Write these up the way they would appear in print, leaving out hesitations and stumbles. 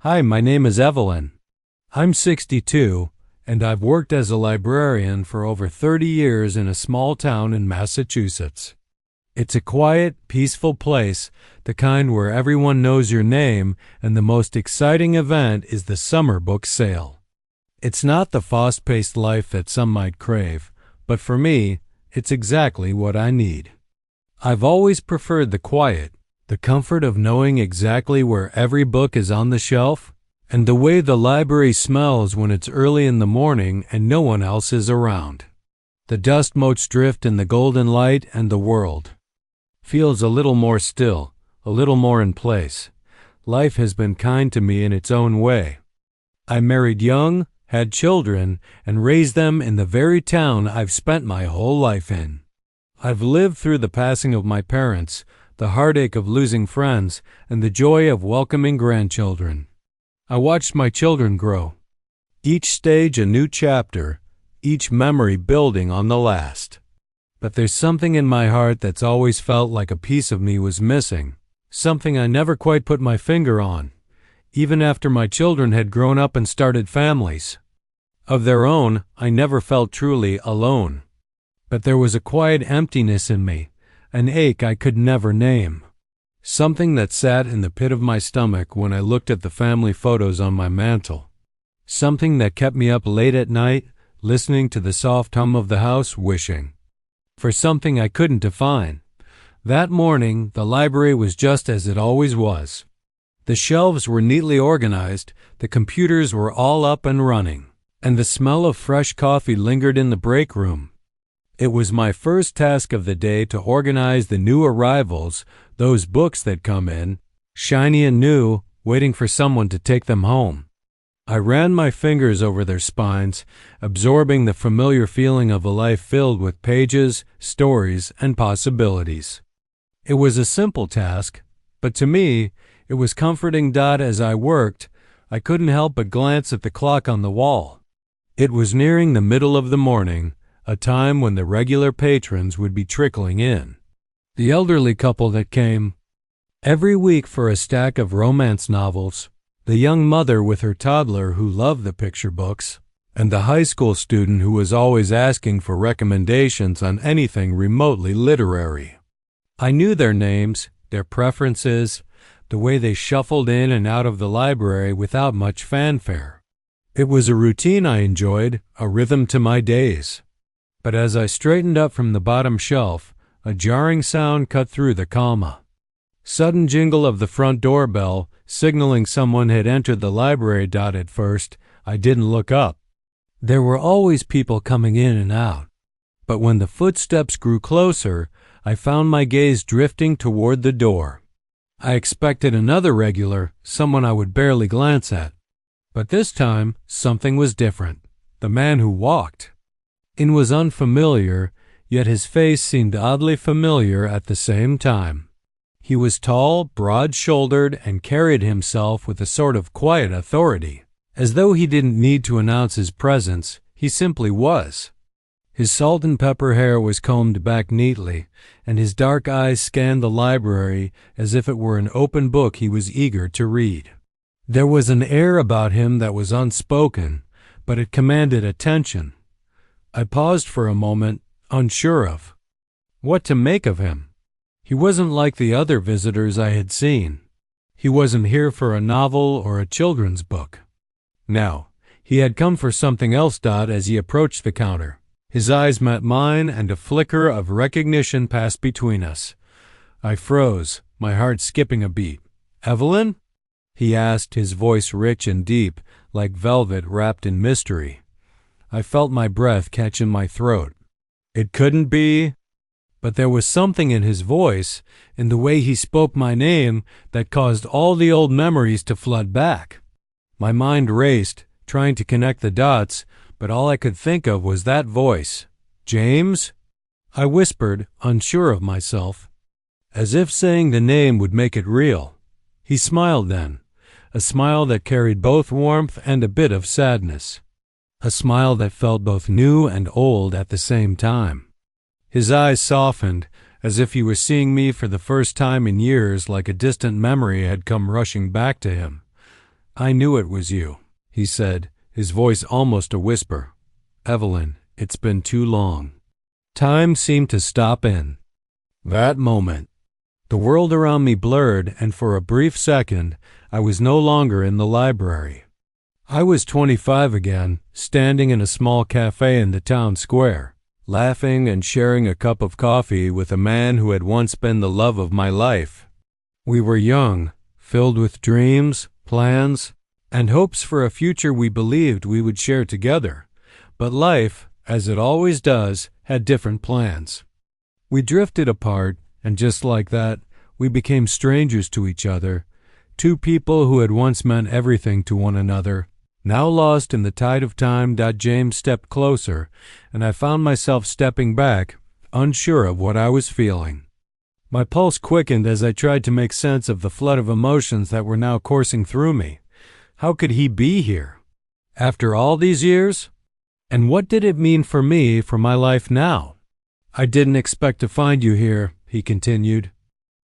Hi, my name is Evelyn. I'm 62, and I've worked as a librarian for over 30 years in a small town in Massachusetts. It's a quiet, peaceful place, the kind where everyone knows your name, and the most exciting event is the summer book sale. It's not the fast-paced life that some might crave, but for me, it's exactly what I need. I've always preferred the quiet, the comfort of knowing exactly where every book is on the shelf, and the way the library smells when it's early in the morning and no one else is around. The dust motes drift in the golden light, and the world feels a little more still, a little more in place. Life has been kind to me in its own way. I married young, had children, and raised them in the very town I've spent my whole life in. I've lived through the passing of my parents, the heartache of losing friends, and the joy of welcoming grandchildren. I watched my children grow, each stage a new chapter, each memory building on the last. But there's something in my heart that's always felt like a piece of me was missing, something I never quite put my finger on, even after my children had grown up and started families of their own. I never felt truly alone. But there was a quiet emptiness in me, an ache I could never name. Something that sat in the pit of my stomach when I looked at the family photos on my mantel. Something that kept me up late at night, listening to the soft hum of the house, wishing for something I couldn't define. That morning, the library was just as it always was. The shelves were neatly organized, the computers were all up and running, and the smell of fresh coffee lingered in the break room. It was my first task of the day to organize the new arrivals, those books that come in, shiny and new, waiting for someone to take them home. I ran my fingers over their spines, absorbing the familiar feeling of a life filled with pages, stories, and possibilities. It was a simple task, but to me, it was comforting. As I worked, I couldn't help but glance at the clock on the wall. It was nearing the middle of the morning, a time when the regular patrons would be trickling in. The elderly couple that came every week for a stack of romance novels, the young mother with her toddler who loved the picture books, and the high school student who was always asking for recommendations on anything remotely literary. I knew their names, their preferences, the way they shuffled in and out of the library without much fanfare. It was a routine I enjoyed, a rhythm to my days. But as I straightened up from the bottom shelf, a jarring sound cut through the calm. Sudden jingle of the front doorbell, signaling someone had entered the library. At first, I didn't look up. There were always people coming in and out. But when the footsteps grew closer, I found my gaze drifting toward the door. I expected another regular, someone I would barely glance at. But this time, something was different. The man who walked in was unfamiliar, yet his face seemed oddly familiar at the same time. He was tall, broad-shouldered, and carried himself with a sort of quiet authority, as though he didn't need to announce his presence. He simply was. His salt and pepper hair was combed back neatly, and his dark eyes scanned the library as if it were an open book he was eager to read. There was an air about him that was unspoken, but it commanded attention. I paused for a moment, unsure of what to make of him. He wasn't like the other visitors I had seen. He wasn't here for a novel or a children's book. No, he had come for something else. As he approached the counter, his eyes met mine, and a flicker of recognition passed between us. I froze, my heart skipping a beat. "Evelyn?" he asked, his voice rich and deep, like velvet wrapped in mystery. I felt my breath catch in my throat. It couldn't be. But there was something in his voice, in the way he spoke my name, that caused all the old memories to flood back. My mind raced, trying to connect the dots, but all I could think of was that voice. "James?" I whispered, unsure of myself, as if saying the name would make it real. He smiled then, a smile that carried both warmth and a bit of sadness. A smile that felt both new and old at the same time. His eyes softened, as if he was seeing me for the first time in years, like a distant memory had come rushing back to him. "I knew it was you," he said, his voice almost a whisper. "Evelyn, it's been too long." Time seemed to stop in that moment. The world around me blurred, and for a brief second, I was no longer in the library. I was 25 again, standing in a small cafe in the town square, laughing and sharing a cup of coffee with a man who had once been the love of my life. We were young, filled with dreams, plans, and hopes for a future we believed we would share together. But life, as it always does, had different plans. We drifted apart, and just like that, we became strangers to each other, two people who had once meant everything to one another. Now lost in the tide of time, James stepped closer, and I found myself stepping back, unsure of what I was feeling. My pulse quickened as I tried to make sense of the flood of emotions that were now coursing through me. How could he be here? After all these years? And what did it mean for me, for my life now? "I didn't expect to find you here," he continued,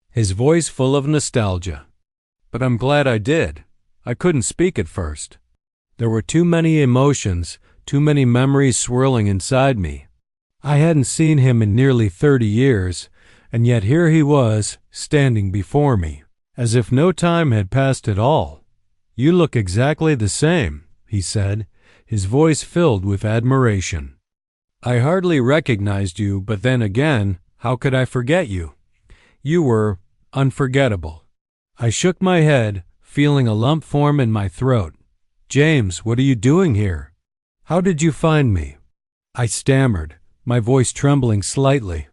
his voice full of nostalgia. "But I'm glad I did. I couldn't speak at first. There were too many emotions, too many memories swirling inside me. I hadn't seen him in nearly 30 years, and yet here he was, standing before me, as if no time had passed at all. "You look exactly the same," he said, his voice filled with admiration. "I hardly recognized you, but then again, how could I forget you? You were unforgettable." I shook my head, feeling a lump form in my throat. "James, what are you doing here? How did you find me?" I stammered, my voice trembling slightly.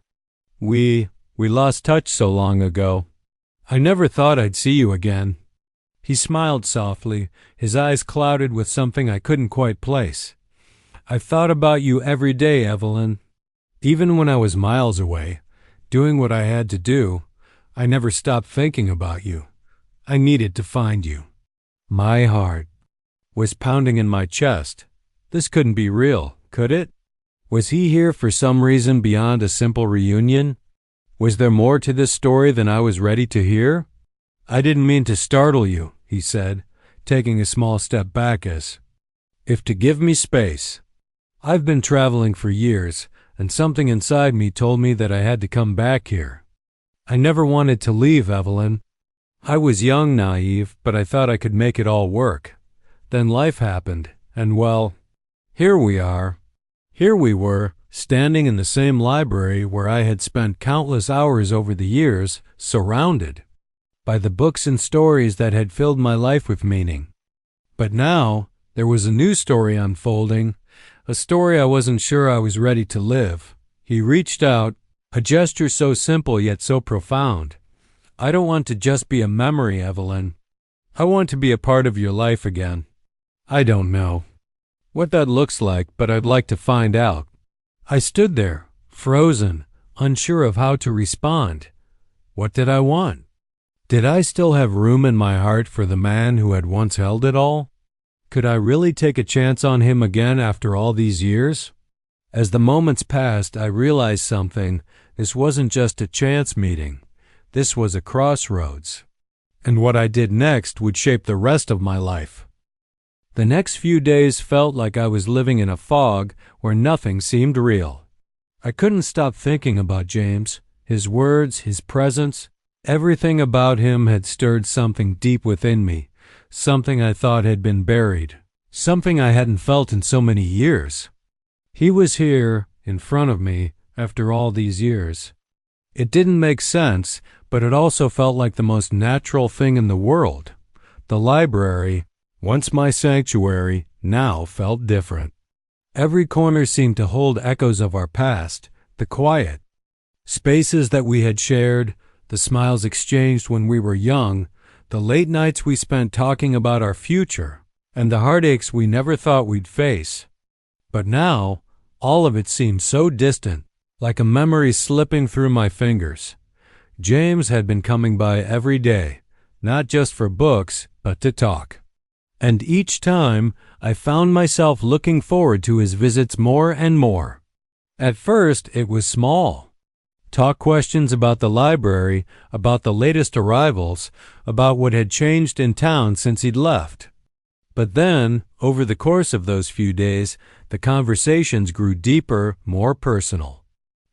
We lost touch so long ago. I never thought I'd see you again." He smiled softly, his eyes clouded with something I couldn't quite place. "I've thought about you every day, Evelyn. Even when I was miles away, doing what I had to do, I never stopped thinking about you. I needed to find you." My heart was pounding in my chest. This couldn't be real, could it? Was he here for some reason beyond a simple reunion? Was there more to this story than I was ready to hear? "I didn't mean to startle you," he said, taking a small step back as if to give me space. "I've been traveling for years, and something inside me told me that I had to come back here. I never wanted to leave, Evelyn. I was young, naive, but I thought I could make it all work. Then life happened, and well, here we are." Here we were, standing in the same library where I had spent countless hours over the years, surrounded by the books and stories that had filled my life with meaning. But now, there was a new story unfolding, a story I wasn't sure I was ready to live. He reached out, a gesture so simple yet so profound. "I don't want to just be a memory, Evelyn. I want to be a part of your life again. I don't know what that looks like, but I'd like to find out." I stood there, frozen, unsure of how to respond. What did I want? Did I still have room in my heart for the man who had once held it all? Could I really take a chance on him again after all these years? As the moments passed, I realized something. This wasn't just a chance meeting. This was a crossroads. And what I did next would shape the rest of my life. The next few days felt like I was living in a fog where nothing seemed real. I couldn't stop thinking about James, his words, his presence. Everything about him had stirred something deep within me, something I thought had been buried, something I hadn't felt in so many years. He was here, in front of me, after all these years. It didn't make sense, but it also felt like the most natural thing in the world. The library, once my sanctuary, now felt different. Every corner seemed to hold echoes of our past, the quiet spaces that we had shared, the smiles exchanged when we were young, the late nights we spent talking about our future, and the heartaches we never thought we'd face. But now, all of it seemed so distant, like a memory slipping through my fingers. James had been coming by every day, not just for books, but to talk. And each time, I found myself looking forward to his visits more and more. At first, it was small. Talk questions about the library, about the latest arrivals, about what had changed in town since he'd left. But then, over the course of those few days, the conversations grew deeper, more personal.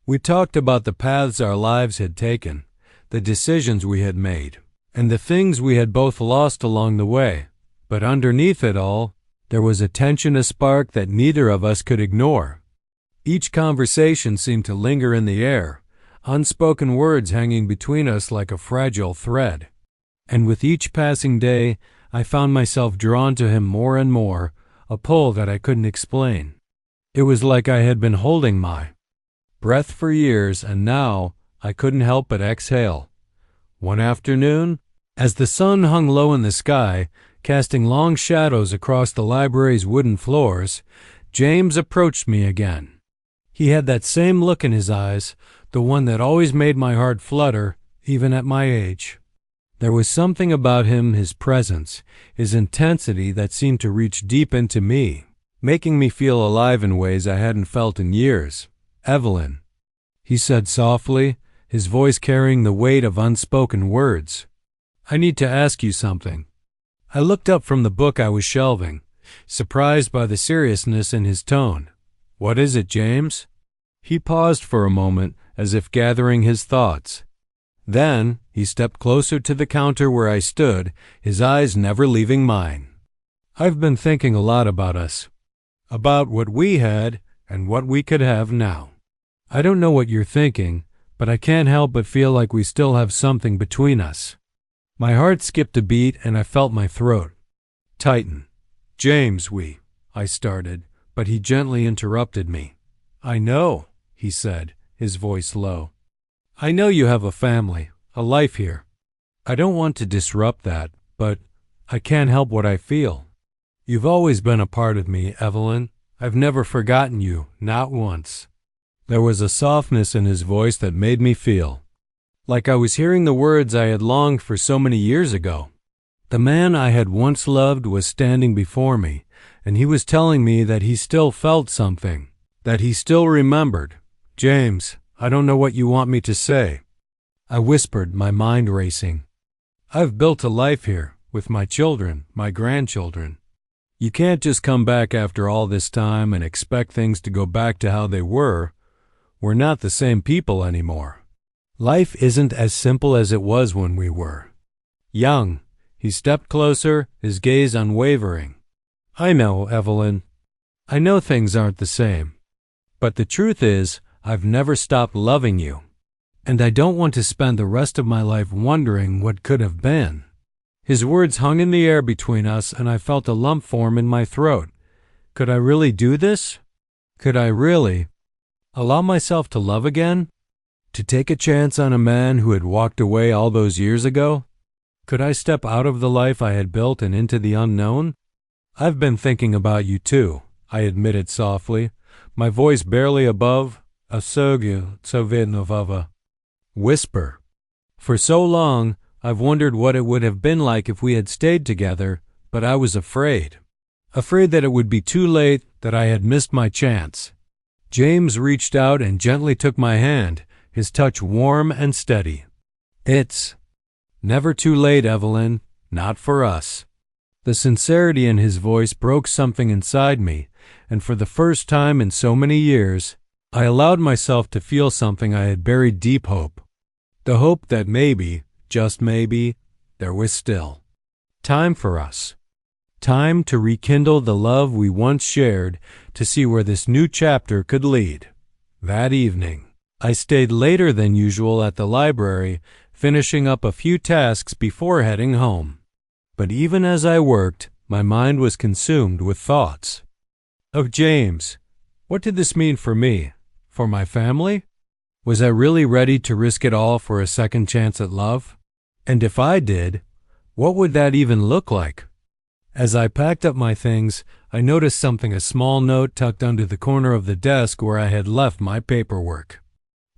We talked about the paths our lives had taken, the decisions we had made, and the things we had both lost along the way. But underneath it all, there was a tension, a spark that neither of us could ignore. Each conversation seemed to linger in the air, unspoken words hanging between us like a fragile thread. And with each passing day, I found myself drawn to him more and more, a pull that I couldn't explain. It was like I had been holding my breath for years, and now I couldn't help but exhale. One afternoon, as the sun hung low in the sky, casting long shadows across the library's wooden floors, James approached me again. He had that same look in his eyes, the one that always made my heart flutter, even at my age. There was something about him, his presence, his intensity that seemed to reach deep into me, making me feel alive in ways I hadn't felt in years. "Evelyn," he said softly, his voice carrying the weight of unspoken words. "I need to ask you something." I looked up from the book I was shelving, surprised by the seriousness in his tone. "What is it, James?" He paused for a moment, as if gathering his thoughts. Then he stepped closer to the counter where I stood, his eyes never leaving mine. "I've been thinking a lot about us, about what we had and what we could have now. I don't know what you're thinking, but I can't help but feel like we still have something between us." My heart skipped a beat and I felt my throat tighten. "James, I started, but he gently interrupted me. "I know," he said, his voice low. "I know you have a family, a life here. I don't want to disrupt that, but I can't help what I feel. You've always been a part of me, Evelyn. I've never forgotten you, not once." There was a softness in his voice that made me feel like I was hearing the words I had longed for so many years ago. The man I had once loved was standing before me, and he was telling me that he still felt something, that he still remembered. "James, I don't know what you want me to say," I whispered, my mind racing. "I've built a life here, with my children, my grandchildren. You can't just come back after all this time and expect things to go back to how they were. We're not the same people anymore. Life isn't as simple as it was when we were young." He stepped closer, his gaze unwavering. "I know, Evelyn. I know things aren't the same. But the truth is, I've never stopped loving you. And I don't want to spend the rest of my life wondering what could have been." His words hung in the air between us, and I felt a lump form in my throat. Could I really do this? Could I really allow myself to love again? To take a chance on a man who had walked away all those years ago? Could I step out of the life I had built and into the unknown? "I've been thinking about you too," I admitted softly, my voice barely above a soothe whisper. "For so long, I've wondered what it would have been like if we had stayed together, but I was afraid that it would be too late, that I had missed my chance." James reached out and gently took my hand, his touch warm and steady. "It's never too late, Evelyn, not for us." The sincerity in his voice broke something inside me, and for the first time in so many years, I allowed myself to feel something I had buried: deep hope. The hope that maybe, just maybe, there was still time for us. Time to rekindle the love we once shared, to see where this new chapter could lead. That evening, I stayed later than usual at the library, finishing up a few tasks before heading home. But even as I worked, my mind was consumed with thoughts. Of James. What did this mean for me? For my family? Was I really ready to risk it all for a second chance at love? And if I did, what would that even look like? As I packed up my things, I noticed something, a small note tucked under the corner of the desk where I had left my paperwork.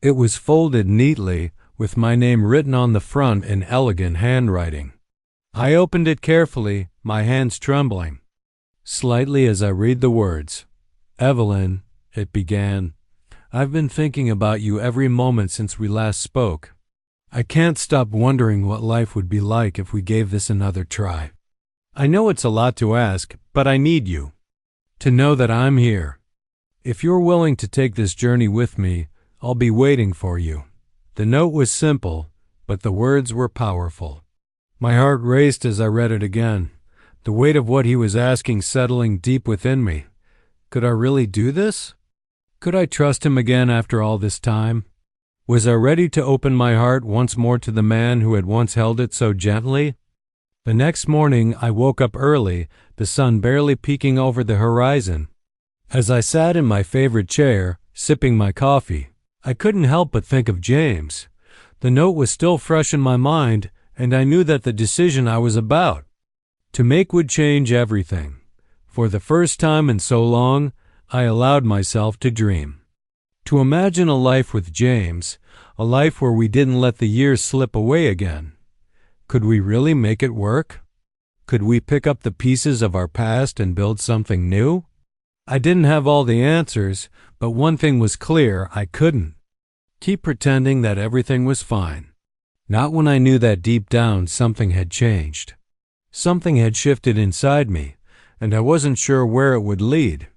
It was folded neatly, with my name written on the front in elegant handwriting. I opened it carefully, my hands trembling slightly as I read the words. "Evelyn," it began, "I've been thinking about you every moment since we last spoke. I can't stop wondering what life would be like if we gave this another try. I know it's a lot to ask, but I need you to know that I'm here. If you're willing to take this journey with me, I'll be waiting for you." The note was simple, but the words were powerful. My heart raced as I read it again, the weight of what he was asking settling deep within me. Could I really do this? Could I trust him again after all this time? Was I ready to open my heart once more to the man who had once held it so gently? The next morning I woke up early, the sun barely peeking over the horizon. As I sat in my favorite chair, sipping my coffee, I couldn't help but think of James. The note was still fresh in my mind, and I knew that the decision I was about to make would change everything. For the first time in so long, I allowed myself to dream. To imagine a life with James, a life where we didn't let the years slip away again. Could we really make it work? Could we pick up the pieces of our past and build something new? I didn't have all the answers, but one thing was clear: I couldn't keep pretending that everything was fine. Not when I knew that deep down something had changed. Something had shifted inside me, and I wasn't sure where it would lead.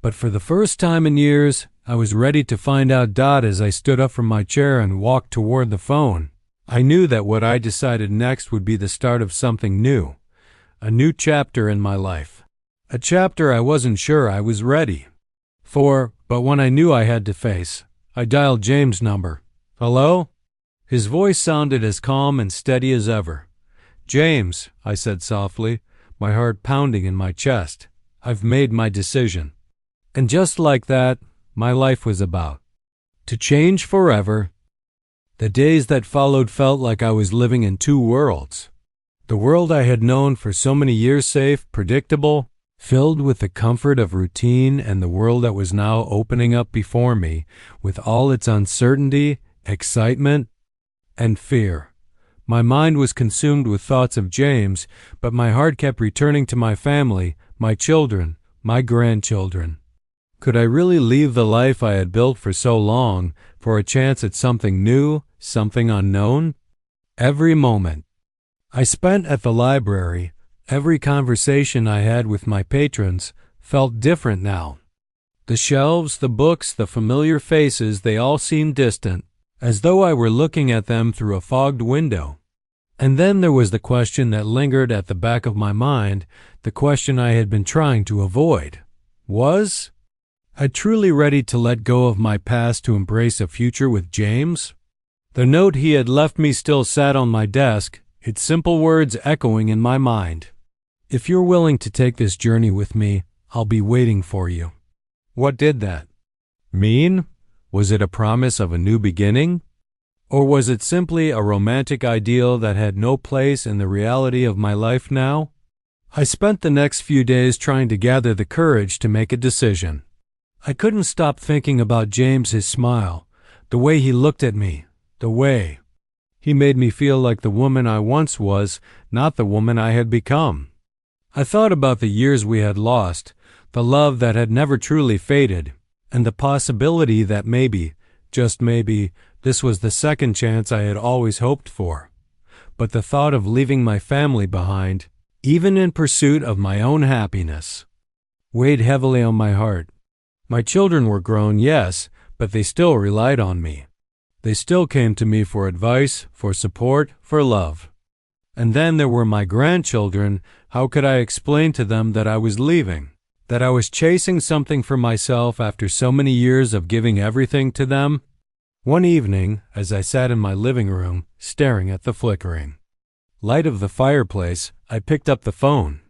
But for the first time in years, I was ready to find out. As I stood up from my chair and walked toward the phone, I knew that what I decided next would be the start of something new, a new chapter in my life. A chapter I wasn't sure I was ready for, but when I knew I had to face, I dialed James' number. "Hello?" His voice sounded as calm and steady as ever. "James," I said softly, my heart pounding in my chest, "I've made my decision." And just like that, my life was about to change forever. The days that followed felt like I was living in two worlds. The world I had known for so many years, safe, predictable, filled with the comfort of routine, and the world that was now opening up before me with all its uncertainty, excitement, and fear. My mind was consumed with thoughts of James, but my heart kept returning to my family, my children, my grandchildren. Could I really leave the life I had built for so long for a chance at something new, something unknown? Every moment I spent at the library, every conversation I had with my patrons, felt different now. The shelves, the books, the familiar faces, they all seemed distant, as though I were looking at them through a fogged window. And then there was the question that lingered at the back of my mind, the question I had been trying to avoid. Was I truly ready to let go of my past to embrace a future with James? The note he had left me still sat on my desk, its simple words echoing in my mind. "If you're willing to take this journey with me, I'll be waiting for you." What did that mean? Was it a promise of a new beginning? Or was it simply a romantic ideal that had no place in the reality of my life now? I spent the next few days trying to gather the courage to make a decision. I couldn't stop thinking about James, his smile, the way he looked at me, the way he made me feel like the woman I once was, not the woman I had become. I thought about the years we had lost, the love that had never truly faded, and the possibility that maybe, just maybe, this was the second chance I had always hoped for. But the thought of leaving my family behind, even in pursuit of my own happiness, weighed heavily on my heart. My children were grown, yes, but they still relied on me. They still came to me for advice, for support, for love. And then there were my grandchildren. How could I explain to them that I was leaving, that I was chasing something for myself after so many years of giving everything to them? One evening, as I sat in my living room, staring at the flickering light of the fireplace, I picked up the phone.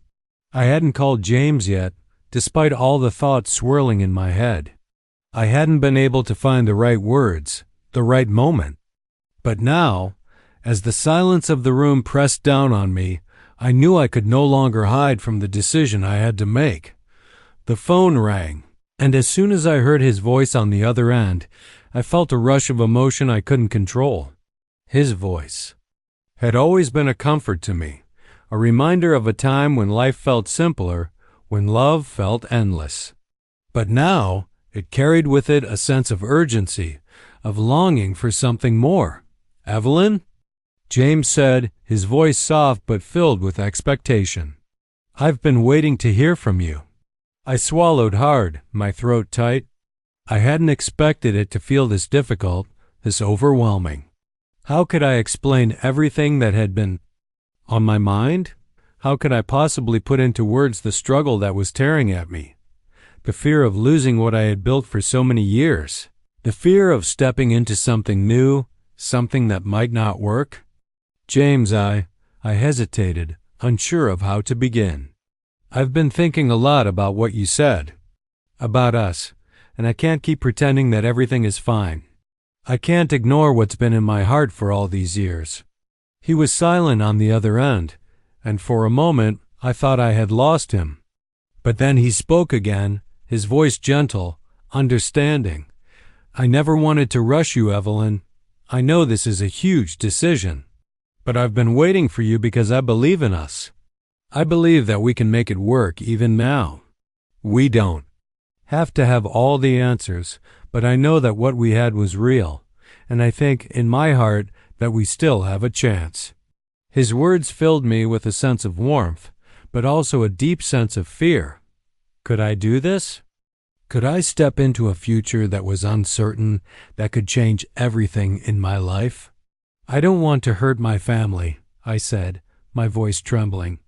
I hadn't called James yet, despite all the thoughts swirling in my head. I hadn't been able to find the right words, the right moment. But now, as the silence of the room pressed down on me, I knew I could no longer hide from the decision I had to make. The phone rang, and as soon as I heard his voice on the other end, I felt a rush of emotion I couldn't control. His voice had always been a comfort to me, a reminder of a time when life felt simpler, when love felt endless. But now, it carried with it a sense of urgency, of longing for something more. "Evelyn?" James said, his voice soft but filled with expectation. I've been waiting to hear from you." I swallowed hard, my throat tight. I hadn't expected it to feel this difficult, this overwhelming. How could I explain everything that had been on my mind? How could I possibly put into words the struggle that was tearing at me? The fear of losing what I had built for so many years. The fear of stepping into something new, something that might not work. "James, I hesitated, unsure of how to begin. "I've been thinking a lot about what you said, about us, and I can't keep pretending that everything is fine. I can't ignore what's been in my heart for all these years." He was silent on the other end, and for a moment I thought I had lost him. But then he spoke again, his voice gentle, understanding. "I never wanted to rush you, Evelyn. I know this is a huge decision, but I've been waiting for you because I believe in us. I believe that we can make it work even now. We don't have to have all the answers, but I know that what we had was real, and I think in my heart that we still have a chance." His words filled me with a sense of warmth, but also a deep sense of fear. Could I do this? Could I step into a future that was uncertain, that could change everything in my life? "I don't want to hurt my family," I said, my voice trembling.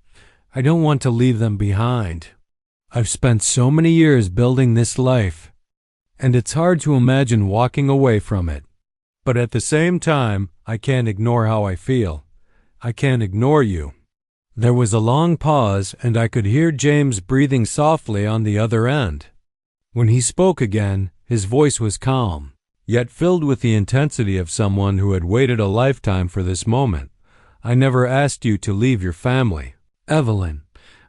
"I don't want to leave them behind. I've spent so many years building this life, and it's hard to imagine walking away from it. But at the same time, I can't ignore how I feel. I can't ignore you." There was a long pause, and I could hear James breathing softly on the other end. When he spoke again, his voice was calm, yet filled with the intensity of someone who had waited a lifetime for this moment. "I never asked you to leave your family, Evelyn.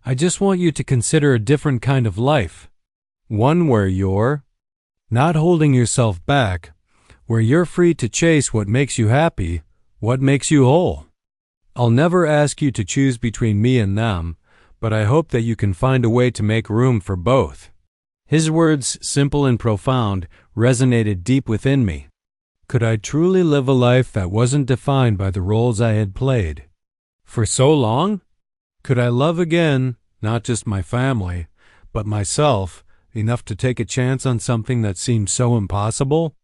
I just want you to consider a different kind of life. One where you're not holding yourself back, where you're free to chase what makes you happy, what makes you whole. I'll never ask you to choose between me and them, but I hope that you can find a way to make room for both." His words, simple and profound, resonated deep within me. Could I truly live a life that wasn't defined by the roles I had played for so long? Could I love again, not just my family, but myself, enough to take a chance on something that seemed so impossible?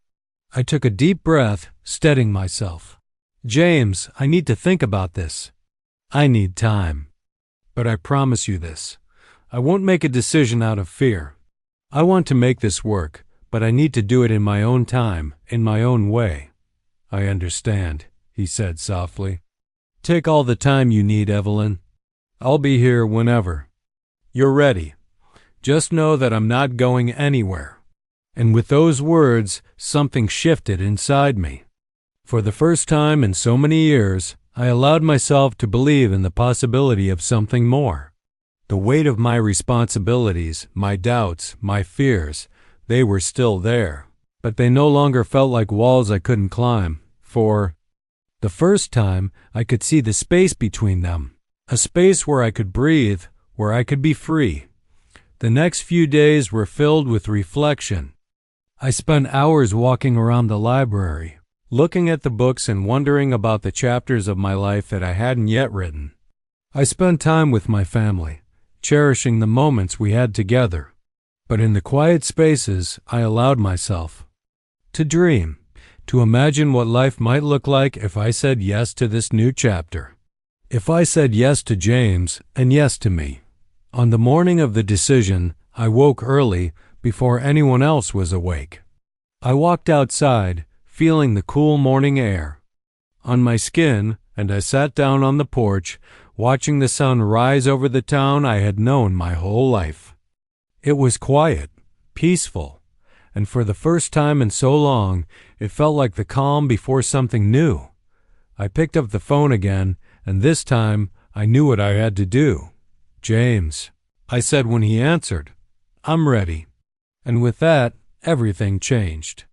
I took a deep breath, steadying myself. "James, I need to think about this. I need time. But I promise you this. I won't make a decision out of fear. I want to make this work, but I need to do it in my own time, in my own way." "I understand," he said softly. "Take all the time you need, Evelyn. I'll be here whenever you're ready. Just know that I'm not going anywhere." And with those words, something shifted inside me. For the first time in so many years, I allowed myself to believe in the possibility of something more. The weight of my responsibilities, my doubts, my fears, they were still there, but they no longer felt like walls I couldn't climb. For the first time, I could see the space between them, a space where I could breathe, where I could be free. The next few days were filled with reflection. I spent hours walking around the library, looking at the books and wondering about the chapters of my life that I hadn't yet written. I spent time with my family, cherishing the moments we had together. But in the quiet spaces, I allowed myself to dream, to imagine what life might look like if I said yes to this new chapter. If I said yes to James and yes to me. On the morning of the decision, I woke early before anyone else was awake. I walked outside, feeling the cool morning air on my skin, and I sat down on the porch, watching the sun rise over the town I had known my whole life. It was quiet, peaceful, and for the first time in so long, it felt like the calm before something new. I picked up the phone again, and this time I knew what I had to do. "James," I said when he answered, "I'm ready." And with that, everything changed.